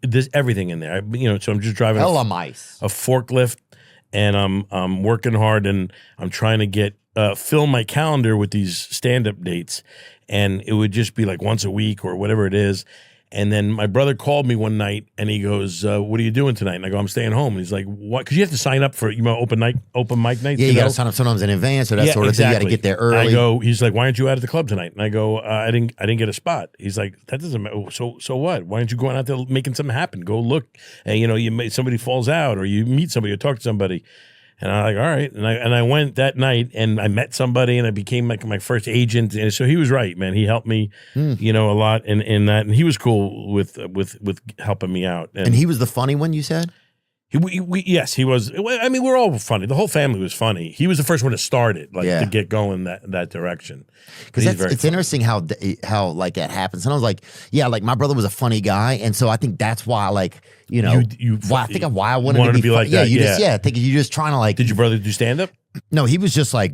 There's everything in there. So I'm just driving hella mice. a forklift, and I'm working hard, and I'm trying to get fill my calendar with these stand-up dates, and it would just be like once a week or whatever it is. And then my brother called me one night, and he goes, "What are you doing tonight?" And I go, "I'm staying home." And he's like, "What?" Because you have to sign up for open mic nights. Yeah, you got to sign up sometimes in advance or that sort of thing. You got to get there early. He's like, "Why aren't you out at the club tonight?" And I go, "I didn't get a spot." He's like, "That doesn't matter. So what? Why aren't you going out there making something happen? Go look, and somebody falls out, or you meet somebody or talk to somebody." And I'm like, all right. And I went that night, and I met somebody, and I became like my first agent. And so he was right, man. He helped me, a lot in that. And he was cool with helping me out. And he was the funny one, you said? Yes, he was. I mean, we're all funny. The whole family was funny. He was the first one to start it, to get going that direction. Because it's interesting how like that happens. And I was like, like my brother was a funny guy, and so I think that's why, like, why I wanted to be like that. I think you're just trying to like. Did your brother do stand up? No, he was just like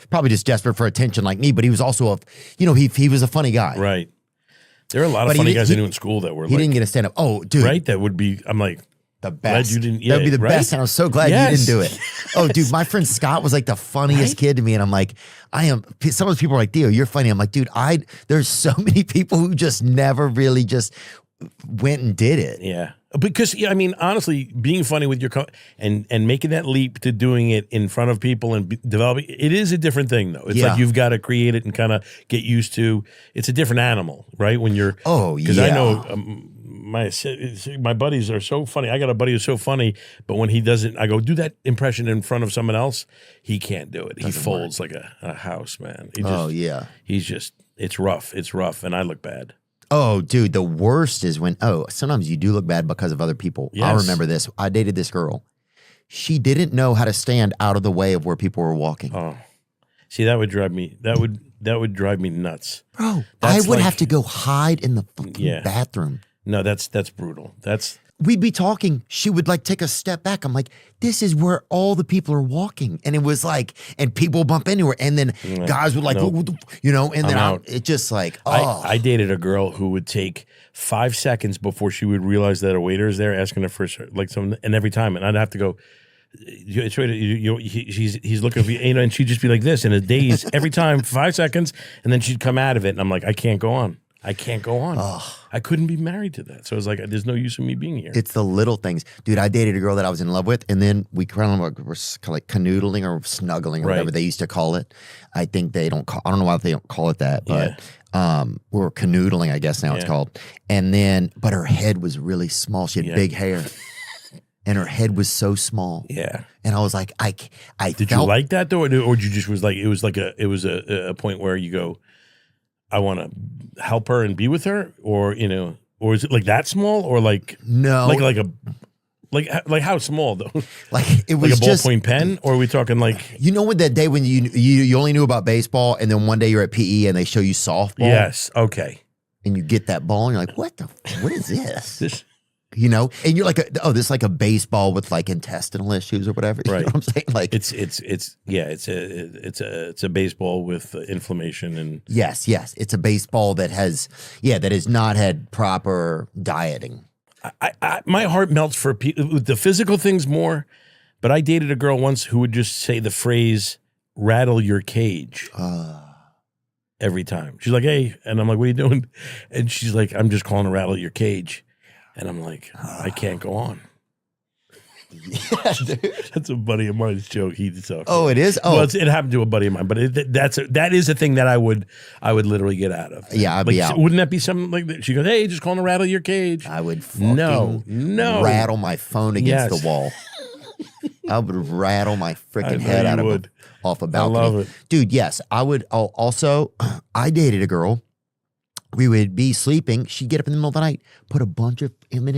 probably just desperate for attention like me, but he was also he was a funny guy. Right. There are a lot of funny guys I knew in school that were. He didn't get a stand up. Oh, dude. Right. That would be. I'm like. The best. You didn't, that'd be the best, and I'm so glad you didn't do it. Oh, dude, my friend Scott was like the funniest kid to me, and I'm like, some of those people are like, Theo, you're funny. I'm like, dude, there's so many people who just never really just went and did it. Yeah, because I mean, honestly, being funny with your and making that leap to doing it in front of people and developing it is a different thing, though. It's like you've got to create it and kind of get used to. It's a different animal, right? When you're because I know. My buddies are so funny. I got a buddy who's so funny, but when he doesn't, I go, do that impression in front of someone else. He can't do it. He folds like a house, man. He's just, it's rough. It's rough, and I look bad. Oh, dude, the worst is when, sometimes you do look bad because of other people. Yes. I remember this. I dated this girl. She didn't know how to stand out of the way of where people were walking. Oh, see, that would drive me, that would drive me nuts. Bro, I would have to go hide in the fucking bathroom. No, that's brutal. We'd be talking. She would like take a step back. I'm like, this is where all the people are walking. And it was like, and people bump into her. And then guys would like, and then it just like, I dated a girl who would take 5 seconds before she would realize that a waiter is there asking her for like something. And every time, and I'd have to go, it's right, he's looking for you, and she'd just be like this in a daze every time, 5 seconds. And then she'd come out of it. And I'm like, I can't go on. I can't go on. I couldn't be married to that. So I was like, there's no use in me being here. It's the little things. Dude, I dated a girl that I was in love with, and then we kind of were like canoodling or snuggling or whatever they used to call it. I think I don't know why they don't call it that, but we're canoodling, I guess now it's called. And then, but her head was really small. She had big hair. And her head was so small. Yeah. And I was like, Did you like that though? Or you just was like, it was a point where you go, I want to help her and be with her, or or is it like that small, or like no, like how small though? Like it was like a just ballpoint pen, or are we talking like when that day when you only knew about baseball, and then one day you're at PE and they show you softball. Yes, okay, and you get that ball and you're like, what is this? And you're like, this is like a baseball with like intestinal issues or whatever. You know what I'm saying? Like it's a baseball with inflammation and yes, it's a baseball that has not had proper dieting. My heart melts for the physical things more, but I dated a girl once who would just say the phrase "rattle your cage." Every time she's like, "Hey," and I'm like, "What are you doing?" And she's like, "I'm just calling to rattle your cage." And I'm like, I can't go on. Yeah, dude. That's a buddy of mine's joke. He sucks. Oh, it is? Oh. Well, it happened to a buddy of mine, but that is a thing that I would literally get out of. Yeah, I'd be out. Wouldn't that be something like that? She goes, hey, just calling to rattle your cage. I would fucking rattle my phone against the wall. I would rattle my freaking head out off a balcony. I love it. Dude, yes. I would also, I dated a girl. We would be sleeping. She'd get up in the middle of the night, put a bunch of M&Ms